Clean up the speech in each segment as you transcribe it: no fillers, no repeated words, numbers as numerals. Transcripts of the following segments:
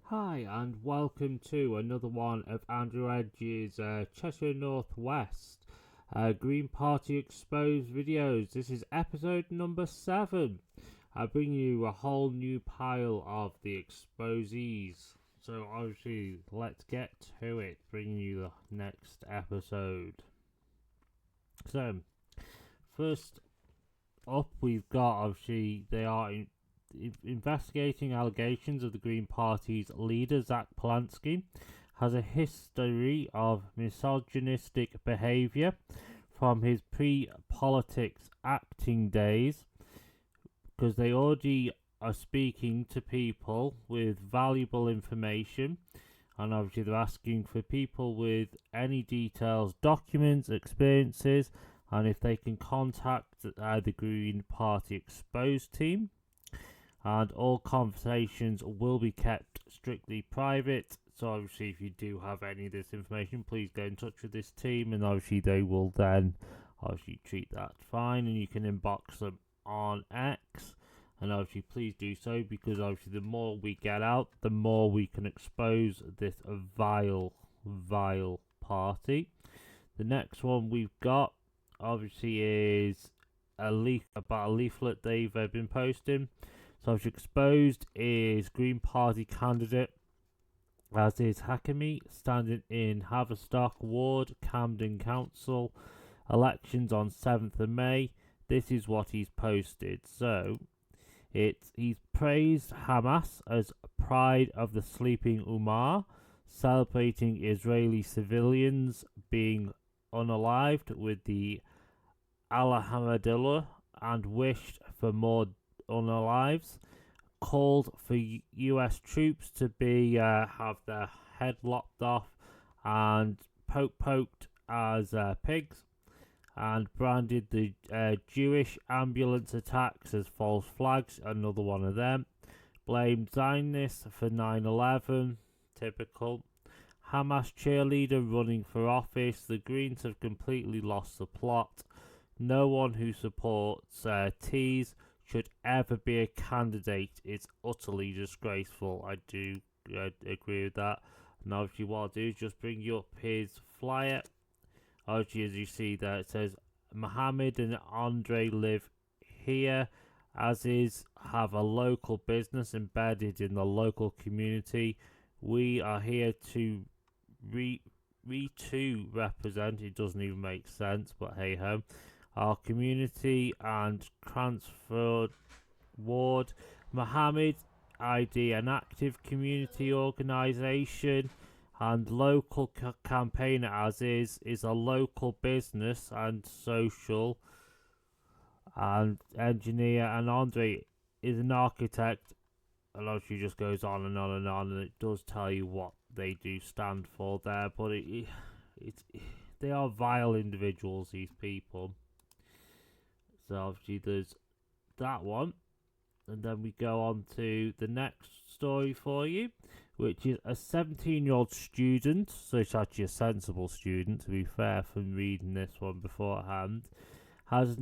Hi and welcome to another one of Andrew Edge's Cheshire Northwest Green Party Exposed videos. This is episode number 7. I bring you a whole new pile of the exposees. So obviously let's get to it, bringing you the next episode. So first up we've got, obviously they are investigating allegations of the Green Party's leader, Zach Polanski, has a history of misogynistic behaviour from his pre-politics acting days, because they already are speaking to people with valuable information, and obviously they're asking for people with any details, documents, experiences, and if they can contact the Green Party Exposed team. And all conversations will be kept strictly private. So obviously if you do have any of this information, please get in touch with this team, and obviously they will then obviously treat that fine, and you can inbox them on X. And obviously please do so, because obviously the more we get out, the more we can expose this vile party. The next one we've got obviously is about a leaflet they've been posting. So exposed is Green Party candidate, as is Hakimi, standing in Haverstock Ward, Camden Council, elections on 7th of May. This is what he's posted. So he's praised Hamas as pride of the sleeping Ummah, celebrating Israeli civilians being unalived with the Alhamdulillah, and wished for more unalives, called for US troops to be have their head lopped off and poked as pigs, and branded the Jewish ambulance attacks as false flags, another one of them. Blamed Zionists for 9/11, typical. Hamas cheerleader running for office. The Greens have completely lost the plot. No one who supports T's should ever be a candidate. It's utterly disgraceful. I do agree with that. And obviously what I'll do is just bring you up his flyer. Obviously, as you see there, it says Mohammed and Andre live here, as is have a local business embedded in the local community. We are here to represent, it doesn't even make sense, but hey ho, our community and transferred ward. Mohammed ID, an active community organisation and local campaigner, as is a local business and social and engineer, and Andre is an architect. And obviously just goes on and on and on, and it does tell you what they do stand for there, but they are vile individuals, these people. So obviously there's that one, and then we go on to the next story for you, which is a 17-year-old student. So it's actually a sensible student, to be fair, from reading this one beforehand, has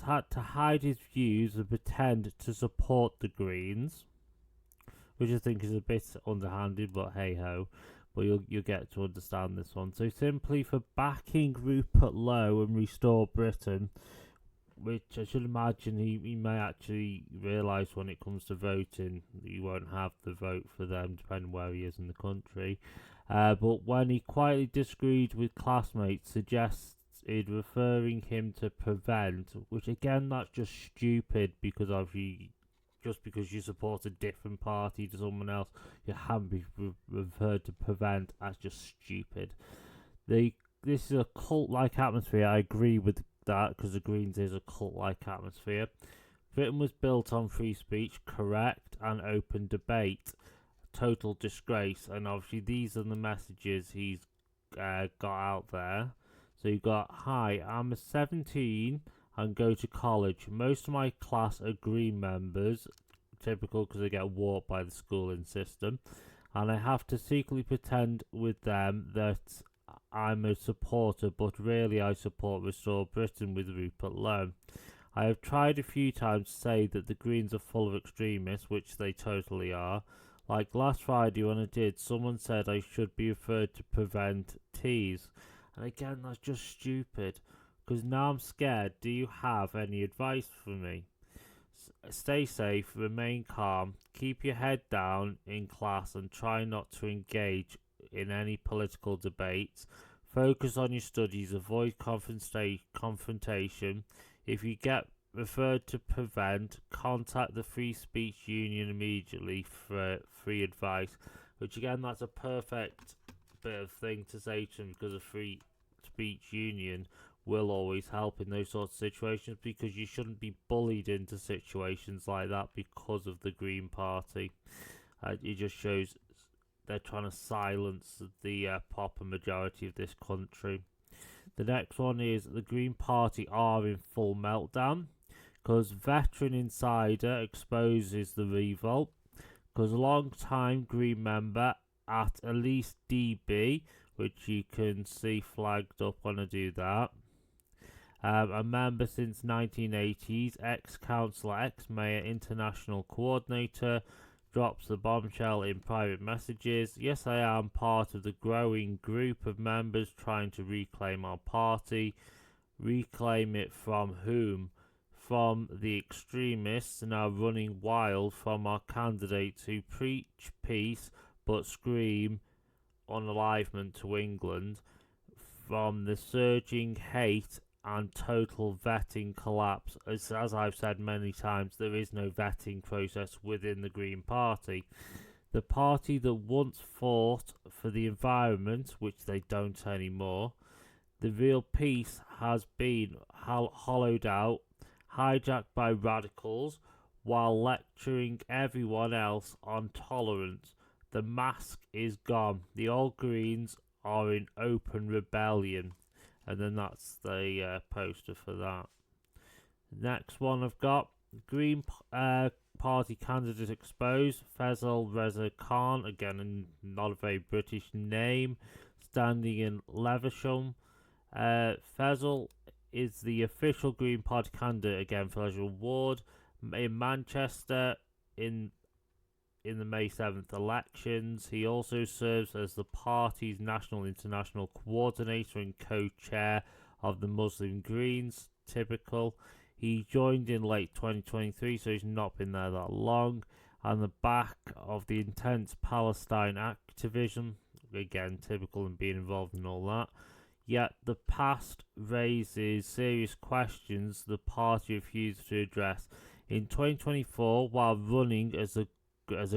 had to hide his views and pretend to support the Greens, which I think is a bit underhanded, but hey ho. But you'll get to understand this one. So simply for backing Rupert Lowe and Restore Britain, which I should imagine he may actually realise when it comes to voting, he won't have the vote for them, depending where he is in the country. But when he quietly disagreed with classmates, suggested referring him to Prevent, which again, that's just stupid, because obviously just because you support a different party to someone else, you haven't been referred to Prevent. That's just stupid. This is a cult-like atmosphere. I agree with that, because the Greens is a cult-like atmosphere. Britain was built on free speech, correct, and open debate. Total disgrace. And obviously these are the messages he's got out there. So you got, hi, I'm 17 and go to college. Most of my class are Green members, typical, because they get warped by the schooling system, and I have to secretly pretend with them that I'm a supporter, but really I support Restore Britain with Rupert Lowe. I have tried a few times to say that the Greens are full of extremists, which they totally are, Like last Friday when I did, someone said I should be referred to prevent teas. And again, that's just stupid. Because now I'm scared. Do you have any advice for me? Stay safe, remain calm, keep your head down in class and try not to engage in any political debates. Focus on your studies, avoid confrontation. If you get referred to prevent, contact the Free Speech Union immediately for free advice. Which again, that's a perfect bit of thing to say to them, because a Free Speech Union will always help in those sorts of situations, because you shouldn't be bullied into situations like that because of the Green Party. It just shows they're trying to silence the proper majority of this country. The next one is the Green Party are in full meltdown because Veteran Insider exposes the revolt, because a long-time Green member at Elise DB, which you can see flagged up when I do that, a member since 1980s, ex-councillor, ex-mayor, international coordinator, drops the bombshell in private messages. Yes, I am part of the growing group of members trying to reclaim our party. Reclaim it from whom? From the extremists now running wild from our candidates who preach peace but scream unalivement to England, from the surging hate and total vetting collapse. As I've said many times, there is no vetting process within the Green Party. The party that once fought for the environment, which they don't anymore, the real peace has been hollowed out, hijacked by radicals, while lecturing everyone else on tolerance. The mask is gone. The old Greens are in open rebellion. And then that's the poster for that. Next one I've got, Green Party candidate exposed, Faisal Reza Khan, again not a very British name, standing in Levisham. Faisal is the official Green Party candidate again for Leisure Ward in Manchester in the May 7th elections. He also serves as the party's national international coordinator and co-chair of the Muslim Greens. Typical. He joined in late 2023, so he's not been there that long. On the back of the intense Palestine activism, again typical in being involved in all that. Yet the past raises serious questions the party refused to address. In 2024, while running as a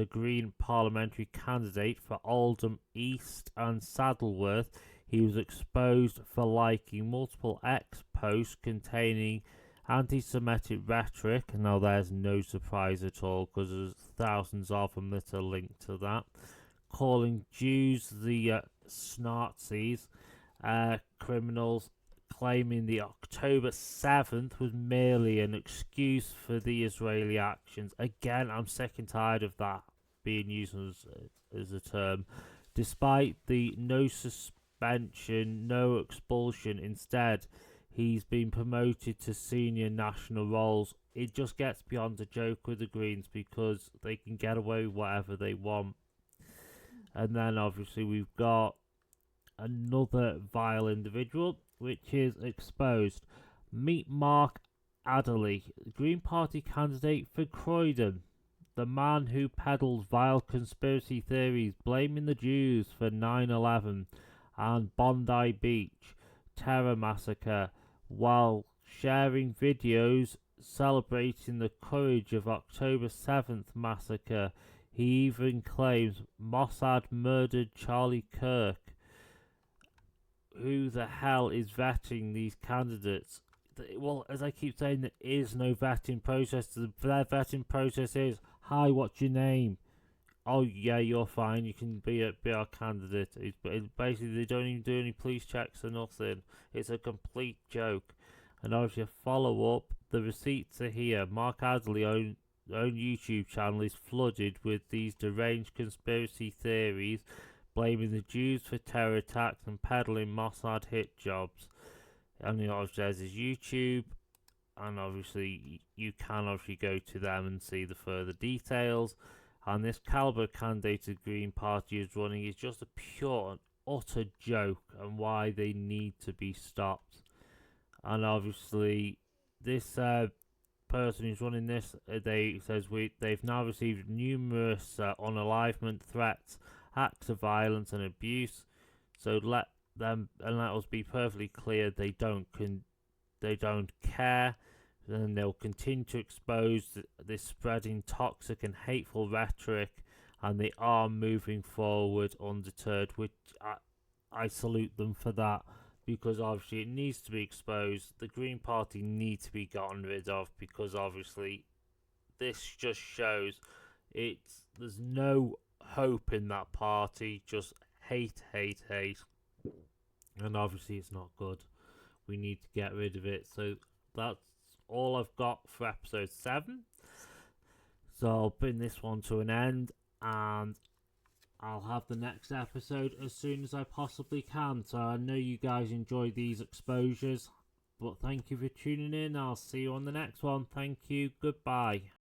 Green parliamentary candidate for Oldham East and Saddleworth, he was exposed for liking multiple X posts containing anti-Semitic rhetoric. Now there's no surprise at all, because there's thousands of them that are linked to that. Calling Jews the Snazis, criminals, claiming the October 7th was merely an excuse for the Israeli actions. Again, I'm sick and tired of that being used as a term. Despite the no suspension, no expulsion, instead, he's been promoted to senior national roles. It just gets beyond a joke with the Greens, because they can get away with whatever they want. And then obviously we've got another vile individual, which is exposed. Meet Mark Adderley, Green Party candidate for Croydon, the man who peddles vile conspiracy theories blaming the Jews for 9/11 and Bondi Beach terror massacre, while sharing videos celebrating the courage of October 7th massacre. He even claims Mossad murdered Charlie Kirk. Who the hell is vetting these candidates? Well, as I keep saying, there is no vetting process. Their vetting process is, hi, what's your name? Oh, yeah, you're fine. You can be our candidate. Basically, they don't even do any police checks or nothing. It's a complete joke. And obviously, a follow-up, the receipts are here. Mark Adderley's own YouTube channel is flooded with these deranged conspiracy theories, blaming the Jews for terror attacks and peddling Mossad hit jobs. And obviously there's his YouTube, and obviously you can obviously go to them and see the further details. And this caliber candidate the Green Party is running is just a pure and utter joke, and why they need to be stopped. And obviously, this person who's running this, they've now received numerous unalivement threats, acts of violence and abuse. So let us be perfectly clear: they don't care, and they'll continue to expose this spreading toxic and hateful rhetoric, and they are moving forward undeterred, which I salute them for that, because obviously it needs to be exposed. The Green Party need to be gotten rid of, because obviously this just shows there's no hope in that party, just hate, and obviously it's not good. We need to get rid of it. So that's all I've got for episode 7. So I'll bring this one to an end, and I'll have the next episode as soon as I possibly can. So I know you guys enjoy these exposures, but thank you for tuning in. I'll see you on the next one. Thank you. Goodbye.